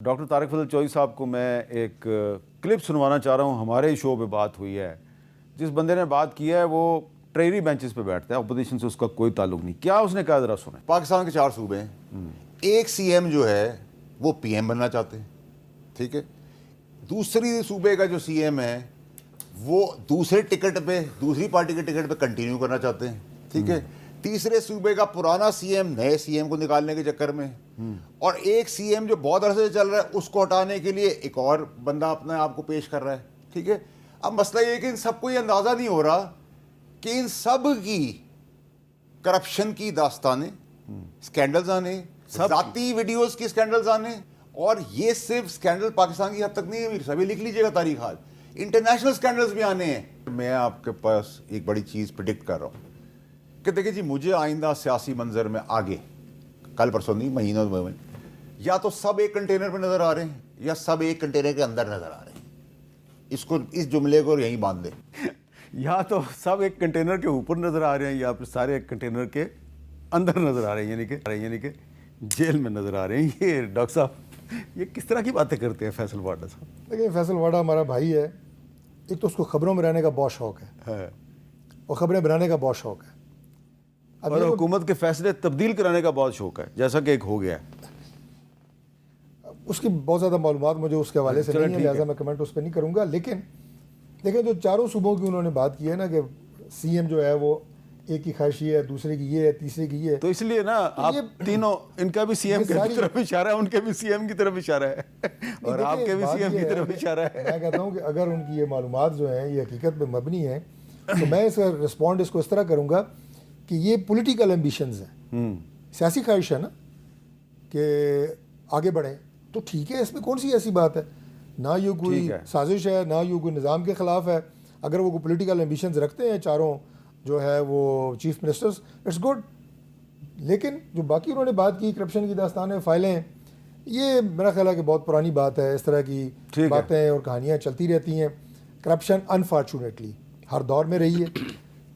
Doctor Tariq فضل چودھری صاحب کو میں ایک کلپ سنوانا چاہ رہا ہوں. ہمارے ہی شو پہ بات ہوئی ہے. جس بندے نے بات کی ہے وہ ٹریری بینچز پہ بیٹھتا ہے, اپوزیشن سے اس کا کوئی تعلق نہیں. کیا اس نے کہا ذرا سنیں. پاکستان کے 4 صوبے ہیں, ایک سی ایم جو ہے وہ پی ایم بننا چاہتے ہیں, ٹھیک ہے. دوسری صوبے کا جو سی ایم ہے وہ دوسرے ٹکٹ پہ, دوسری پارٹی کے ٹکٹ پہ کنٹینیو کرنا چاہتے ہیں, ٹھیک ہے. تیسرے صوبے کا پرانا سی ایم نئے سی ایم کو نکالنے کے چکر میں, اور ایک سی ایم جو بہت عرصے سے چل رہا ہے اس کو ہٹانے کے لیے ایک اور بندہ اپنے آپ کو پیش کر رہا ہے, ٹھیک ہے. اب مسئلہ یہ ہے کہ ان سب کو یہ اندازہ نہیں ہو رہا کہ ان سب کی کرپشن کی داستانیں, سکینڈلز آنے, ذاتی ویڈیوز کی سکینڈلز آنے, اور یہ صرف سکینڈل پاکستان کی حد تک نہیں ہے میر صاحب, لکھ لیجئے گا تاریخ حال, انٹرنیشنل سکینڈلز بھی آنے ہیں. میں آپ کے پاس ایک بڑی چیز پریڈکٹ کر رہا ہوں کہ دیکھیں جی, مجھے آئندہ سیاسی منظر میں آگے, کل پرسوں نہیں, مہینوں میں, یا تو سب ایک کنٹینر پہ نظر آ رہے ہیں یا سب ایک کنٹینر کے اندر نظر آ رہے ہیں. اس جملے کو یہیں باندھ دیں. یا تو سب ایک کنٹینر کے اوپر نظر آ رہے ہیں یا پھر سارے ایک کنٹینر کے اندر نظر آ رہے ہیں, یعنی کہ جیل میں نظر آ رہے ہیں. یہ ڈاکٹر صاحب یہ کس طرح کی باتیں کرتے ہیں فیصل واڈا صاحب؟ دیکھیں, فیصل واڈا ہمارا بھائی ہے. ایک تو اس کو خبروں میں رہنے کا بہت شوق ہے اور خبریں بنانے کا بہت شوق ہے, اور حکومت کے فیصلے تبدیل کرانے کا بہت شوق ہے, جیسا کہ ایک ہو گیا ہے. اس کی بہت زیادہ معلومات مجھے اس کے حوالے سے نہیں ہے, لہٰذا میں کمنٹ اس پہ نہیں کروں گا. لیکن دیکھیں, جو 4 صوبوں کی انہوں نے بات کی ہے نا کہ سی ایم جو ہے وہ ایک کی خواہش یہ ہے, دوسرے کی یہ ہے, تیسرے کی یہ ہے, تو اس لیے نا آپ تینوں, ان کا بھی سی ایم کی طرف اشارہ ہے, ان کے بھی سی ایم کی طرف اشارہ ہے, اور آپ کے بھی سی ایم کی طرف اشارہ ہے. میں کہتا ہوں کہ اگر ان کی یہ معلومات جو ہیں یہ حقیقت پہ مبنی ہیں تو میں اس کا رسپونڈ اس کو اس طرح کروں گا کہ یہ پولیٹیکل ایمبیشنز ہیں, سیاسی خواہش ہے نا کہ آگے بڑھیں, تو ٹھیک ہے, اس میں کون سی ایسی بات ہے. نہ یہ کوئی سازش ہے, نہ یہ کوئی نظام کے خلاف ہے. اگر وہ کوئی پولیٹیکل ایمبیشنز رکھتے ہیں چاروں جو ہے وہ چیف منسٹرز, اٹس گڈ. لیکن جو باقی انہوں نے بات کی, کرپشن کی داستانیں, فائلیں, یہ میرا خیال ہے کہ بہت پرانی بات ہے. اس طرح کی باتیں اور کہانیاں چلتی رہتی ہیں. کرپشن انفارچونیٹلی ہر دور میں رہی ہے,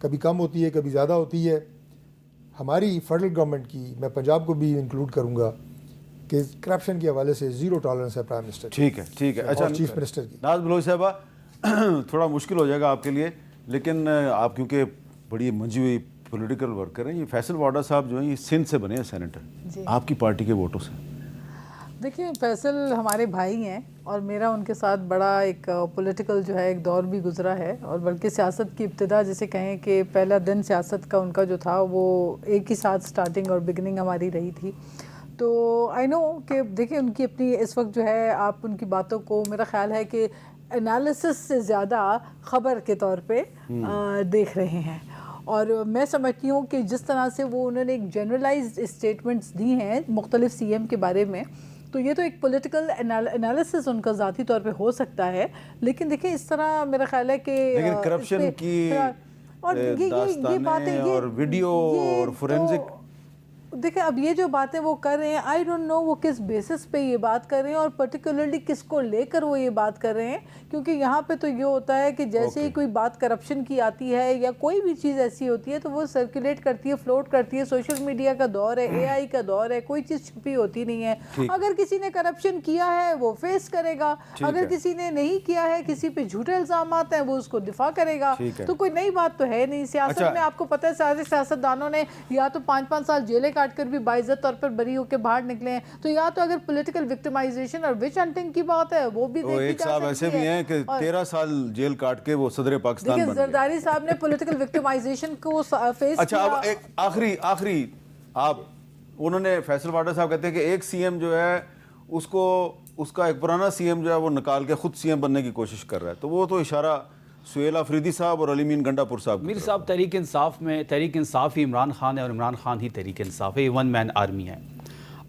کبھی کم ہوتی ہے, کبھی زیادہ ہوتی ہے. ہماری فیڈرل گورنمنٹ کی, میں پنجاب کو بھی انکلوڈ کروں گا, کہ کرپشن کے حوالے سے زیرو ٹالرنس ہے پرائم منسٹر. ٹھیک ہے. اچھا, چیف منسٹر کی ناز بلوچ صاحبہ, تھوڑا مشکل ہو جائے گا آپ کے لیے, لیکن آپ کیونکہ بڑی منجھی ہوئی پولیٹیکل ورکر ہیں. یہ فیصل واڈا صاحب جو ہیں یہ سندھ سے بنے ہیں سینیٹر, آپ کی پارٹی کے ووٹوں سے. دیکھیں, فیصل ہمارے بھائی ہیں اور میرا ان کے ساتھ بڑا ایک پولیٹیکل جو ہے ایک دور بھی گزرا ہے, اور بلکہ سیاست کی ابتدا جسے کہیں کہ پہلا دن سیاست کا ان کا جو تھا وہ ایک ہی ساتھ سٹارٹنگ اور بگننگ ہماری رہی تھی. تو آئی نو کہ دیکھیں ان کی اپنی اس وقت جو ہے, آپ ان کی باتوں کو میرا خیال ہے کہ انالیسس سے زیادہ خبر کے طور پہ دیکھ رہے ہیں. اور میں سمجھتی ہوں کہ جس طرح سے وہ انہوں نے ایک جنرلائزڈ اسٹیٹمنٹس دی ہیں مختلف سی ایم کے بارے میں, تو یہ تو ایک پولیٹیکل انالیسس ان کا ذاتی طور پہ ہو سکتا ہے. لیکن دیکھیں اس طرح میرا خیال ہے کہ کرپشن کی داستانیں اور ویڈیو اور فورینزک, دیکھیں اب یہ جو باتیں وہ کر رہے ہیں, آئی ڈونٹ نو وہ کس بیسس پہ یہ بات کر رہے ہیں اور پرٹیکولرلی کس کو لے کر وہ یہ بات کر رہے ہیں. کیونکہ یہاں پہ تو یہ ہوتا ہے کہ جیسے ہی کوئی بات کرپشن کی آتی ہے یا کوئی بھی چیز ایسی ہوتی ہے تو وہ سرکولیٹ کرتی ہے, فلوٹ کرتی ہے. سوشل میڈیا کا دور ہے, اے آئی کا دور ہے, کوئی چیز چھپی ہوتی نہیں ہے. اگر کسی نے کرپشن کیا ہے وہ فیس کرے گا, اگر کسی نے نہیں کیا ہے, کسی پہ جھوٹے الزامات ہیں, وہ اس کو دفاع کرے گا. تو کوئی نئی بات تو ہے نہیں. سیاست میں آپ کو پتہ ہے سارے سیاستدانوں نے یا تو 5-5 سال جیلیں کاٹ کر بھی باعزت طور پر بری ہو کے باہر نکلے ہیں, تو یا تو اگر پولیٹیکل وکٹمائزیشن اور وچ ہنٹنگ کی بات ہے وہ بھی دیکھی جا سکتی ہے. ایسے بھی ہیں کہ 13 سال جیل کاٹ کے وہ صدر پاکستان بن گئے. زرداری صاحب نے پولیٹیکل وکٹمائزیشن کو فیس کیا. اچھا, اب ایک آخری آپ, انہوں نے فیصل واڈا صاحب کہتے ہیں کہ ایک سی ایم جو ہے اس کا ایک پرانا سی ایم جو ہے وہ نکال کے خود سی ایم بننے کی کوشش کر رہا ہے. تو وہ تو اشارہ سہیل آفریدی صاحب اور علی مین گنڈا پور صاحب. میر صاحب, تحریک انصاف میں تحریک انصاف ہی عمران خان ہے اور عمران خان ہی تحریک انصاف ہے. یہ 1 مین آرمی ہے.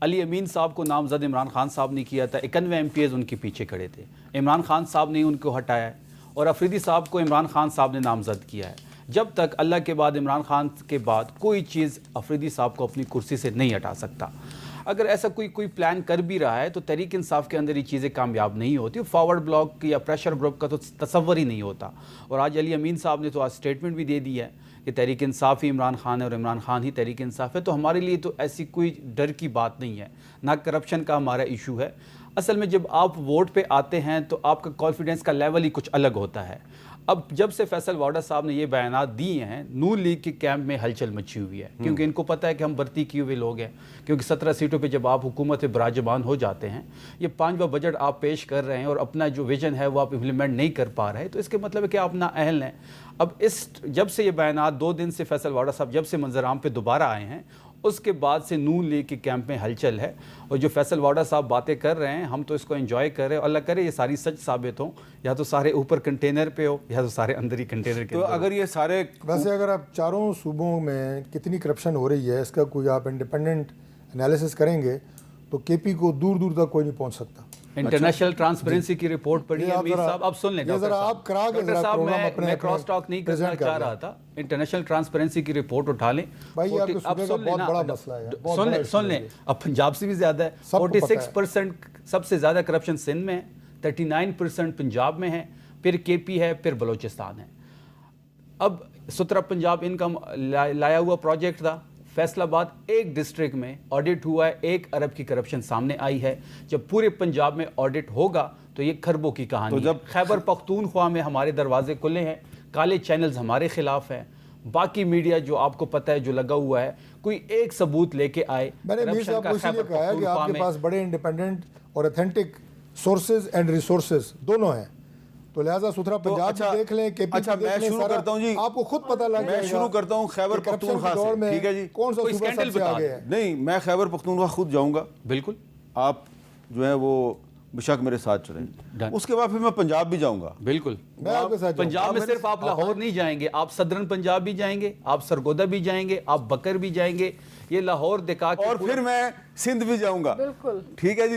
علی امین صاحب کو نامزد عمران خان صاحب نے کیا تھا, 91 MPs ان کے پیچھے کھڑے تھے. عمران خان صاحب نے ان کو ہٹایا ہے اور آفریدی صاحب کو عمران خان صاحب نے نامزد کیا ہے. جب تک اللہ کے بعد عمران خان کے بعد کوئی چیز آفریدی صاحب کو اپنی کرسی سے نہیں ہٹا سکتا. اگر ایسا کوئی پلان کر بھی رہا ہے تو تحریک انصاف کے اندر یہ چیزیں کامیاب نہیں ہوتی. فارورڈ بلاک یا پریشر گروپ کا تو تصور ہی نہیں ہوتا. اور آج علی امین صاحب نے تو آج اسٹیٹمنٹ بھی دے دی ہے کہ تحریک انصاف ہی عمران خان ہے اور عمران خان ہی تحریک انصاف ہے. تو ہمارے لیے تو ایسی کوئی ڈر کی بات نہیں ہے, نہ کرپشن کا ہمارا ایشو ہے. اصل میں جب آپ ووٹ پہ آتے ہیں تو آپ کا کانفیڈنس کا لیول ہی کچھ الگ ہوتا ہے. اب جب سے فیصل واڈا صاحب نے یہ بیانات دیے ہیں, نون لیگ کے کیمپ میں ہلچل مچی ہوئی ہے, کیونکہ ان کو پتہ ہے کہ ہم بھرتی کیے ہوئے لوگ ہیں, کیونکہ 17 سیٹوں پہ جب آپ حکومت پہ براجمان ہو جاتے ہیں, یہ 5واں بجٹ آپ پیش کر رہے ہیں اور اپنا جو ویژن ہے وہ آپ امپلیمنٹ نہیں کر پا رہے, تو اس کے مطلب ہے کہ آپ نااہل ہیں. اب جب سے یہ بیانات 2 دن سے فیصل واڈا صاحب جب سے منظر عام پہ دوبارہ آئے ہیں, اس کے بعد سے نون لیگ کے کیمپ میں ہلچل ہے, اور جو فیصل واڈا صاحب باتیں کر رہے ہیں ہم تو اس کو انجوائے کر رہے ہیں, اور اللہ کرے یہ ساری سچ ثابت ہوں, یا تو سارے اوپر کنٹینر پہ ہو یا تو سارے اندر ہی کنٹینر کے تو اندر. اگر یہ سارے ویسے اگر آپ چاروں صوبوں میں کتنی کرپشن ہو رہی ہے اس کا کوئی آپ انڈیپینڈنٹ انالیسس کریں گے تو کے پی کو دور دور تک کوئی نہیں پہنچ سکتا. انٹرنیشنل ٹرانسپیرنسی کی رپورٹ پڑھی ہے امیر صاحب, اب سن لیں یہ ذرا آپ کرا کے ڈاکٹر صاحب, میں کراس ٹاک نہیں کرنا چاہ رہا تھا, انٹرنیشنل ٹرانسپیرنسی کی رپورٹ اٹھا لیں. بھائی آپ کے صوبے کا بہت بڑا مسئلہ ہے, سن لیں, اب پنجاب سے بھی زیادہ ہے, 46% سب سے زیادہ کرپشن سندھ میں ہے, 39% پنجاب میں ہے, پھر کے پی ہے, پھر بلوچستان ہے. اب 17 پنجاب ان کا لایا ہوا پروجیکٹ تھا, فیصل آباد ایک ڈسٹرکٹ میں آڈٹ ہوا ہے, 1 ارب کی کرپشن سامنے آئی ہے. جب پورے پنجاب میں آڈٹ ہوگا تو یہ کھربوں کی کہانی ہے. خیبر پختونخوا میں ہمارے دروازے کھلے ہیں, کالے چینلز ہمارے خلاف ہیں, باقی میڈیا جو آپ کو پتہ ہے جو لگا ہوا ہے, کوئی ایک ثبوت لے کے آئے. میں نے میر صاحب کو اسی لیے کہا ہے کہ آپ کے پاس بڑے انڈیپینڈنٹ اور اتھینٹک سورسز اینڈ ریسورسز دونوں ہیں, تو لہٰذا ستھرا پنجاب بھی دیکھ لیں, کے پی اچھا میں شروع کرتا ہوں جی, آپ کو خود پتہ لگ جائے گا. میں شروع کرتا ہوں خیبر پختونخوا سے, ٹھیک ہے جی, کون سا صوبہ سب سے آگے ہے. نہیں میں خیبر پختونخوا خود جاؤں گا, بالکل, آپ جو ہیں وہ بشک میرے ساتھ چلیں, اس کے بعد پھر میں پنجاب بھی جاؤں گا. بالکل, میں آپ کے ساتھ پنجاب میں صرف آپ لاہور نہیں جائیں گے, آپ صدرن پنجاب بھی جائیں گے, آپ سرگودا بھی جائیں گے, آپ بکر بھی جائیں گے, یہ لاہور دکھا کے, اور پھر میں سندھ بھی جاؤں گا. بالکل ٹھیک ہے جی,